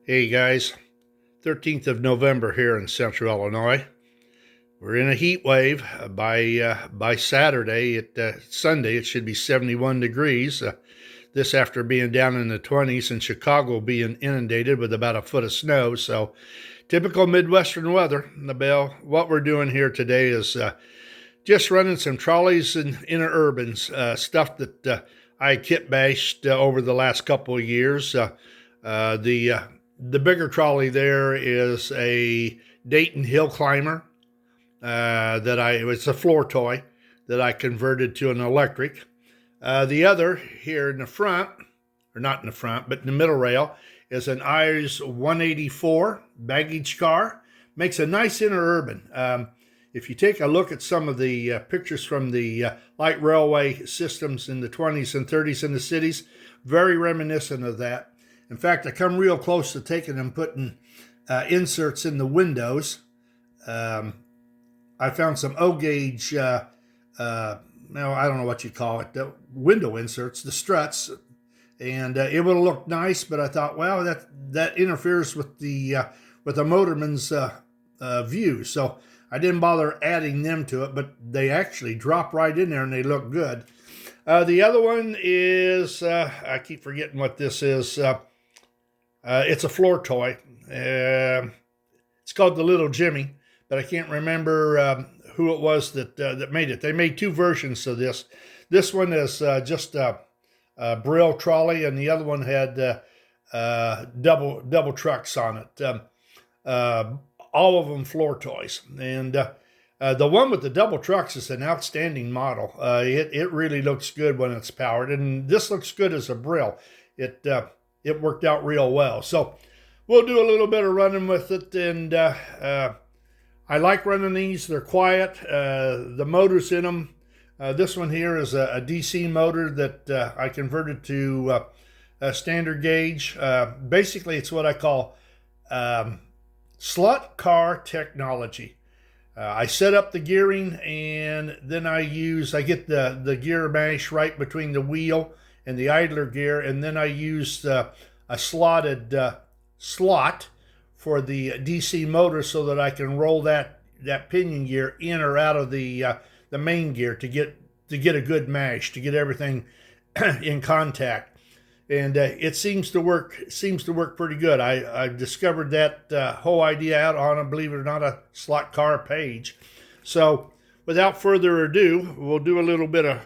Hey guys, 13th of November here in central Illinois. We're in a heat wave. By Saturday, Sunday, it should be 71 degrees. This after being down in the 20s, and Chicago being inundated with about a foot of snow. So typical Midwestern weather. What we're doing here today is just running some trolleys and interurbans, stuff that I kit bashed over the last couple of years. The bigger trolley there is a Dayton Hill Climber it's a floor toy that I converted to an electric. The other here in the front, or not in the front, but in the middle rail, is an IS 184 baggage car. Makes a nice interurban. If you take a look at some of the pictures from the light railway systems in the 20s and 30s in the cities, very reminiscent of that. In fact, I come real close to taking and putting inserts in the windows. I found some O-gauge, I don't know what you call it, the window inserts, the struts, and it would have looked nice, but I thought, well, that interferes with the motorman's view, so I didn't bother adding them to it, but they actually drop right in there and they look good. The other one is, I keep forgetting what this is. It's a floor toy. It's called the Little Jimmy, but I can't remember who it was that made it. They made two versions of this. This one is just a Brill trolley, and the other one had double trucks on it. All of them floor toys. And the one with the double trucks is an outstanding model. It really looks good when it's powered, and this looks good as a Brill. It worked out real well. So we'll do a little bit of running with it, and I like running these. They're quiet. The motors in them. This one here is a DC motor that I converted to a standard gauge. Basically, it's what I call slot car technology. I set up the gearing, and then I get the gear mash right between the wheel and the idler gear, and then I used a slotted slot for the DC motor so that I can roll that pinion gear in or out of the main gear to get a good mash, to get everything in contact. And it seems to work pretty good. I discovered that whole idea out on, believe it or not, a slot car page. So without further ado, we'll do a little bit of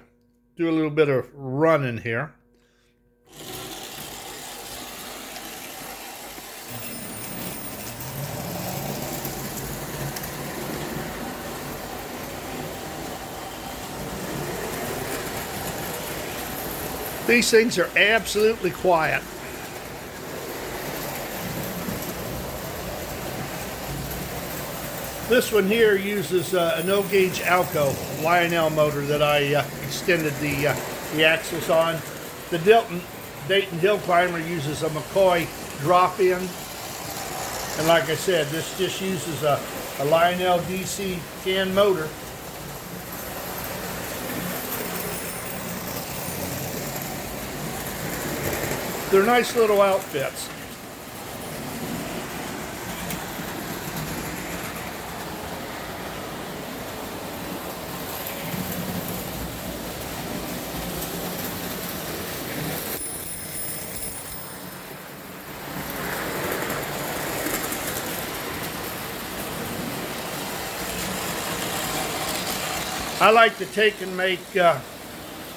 running here. These things are absolutely quiet. This one here uses an O-gauge Alco Lionel motor that I extended the axles on. The Dayton Hill Climber uses a McCoy drop-in. And like I said, this just uses a Lionel DC can motor. They're nice little outfits. I like to take and make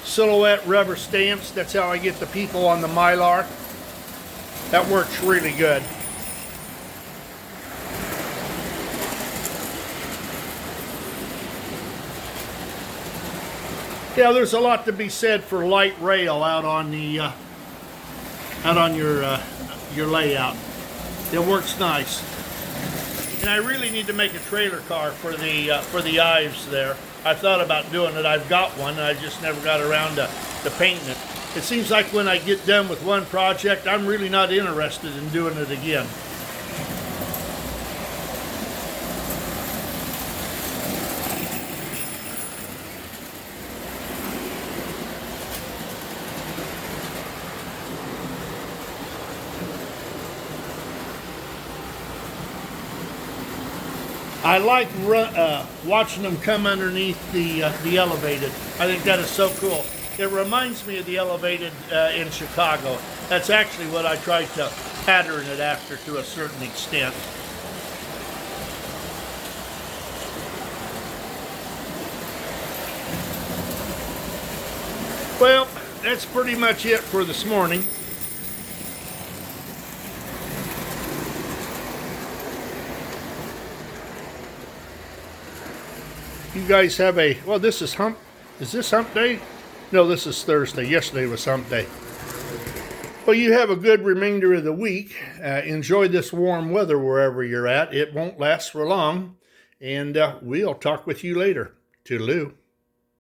silhouette rubber stamps. That's how I get the people on the Mylar. That works really good. Yeah, there's a lot to be said for light rail out on the your layout. It works nice. And I really need to make a trailer car for the Ives there. I thought about doing it. I've got one. I just never got around to painting it. It seems like when I get done with one project, I'm really not interested in doing it again. I like watching them come underneath the elevated. I think that is so cool. It reminds me of the elevated in Chicago. That's actually what I tried to pattern it after to a certain extent. Well, that's pretty much it for this morning. You guys have a, well, this is this hump day? No, this is Thursday. Yesterday was hump day. Well, you have a good remainder of the week. Enjoy this warm weather wherever you're at. It won't last for long. And we'll talk with you later. Toodaloo.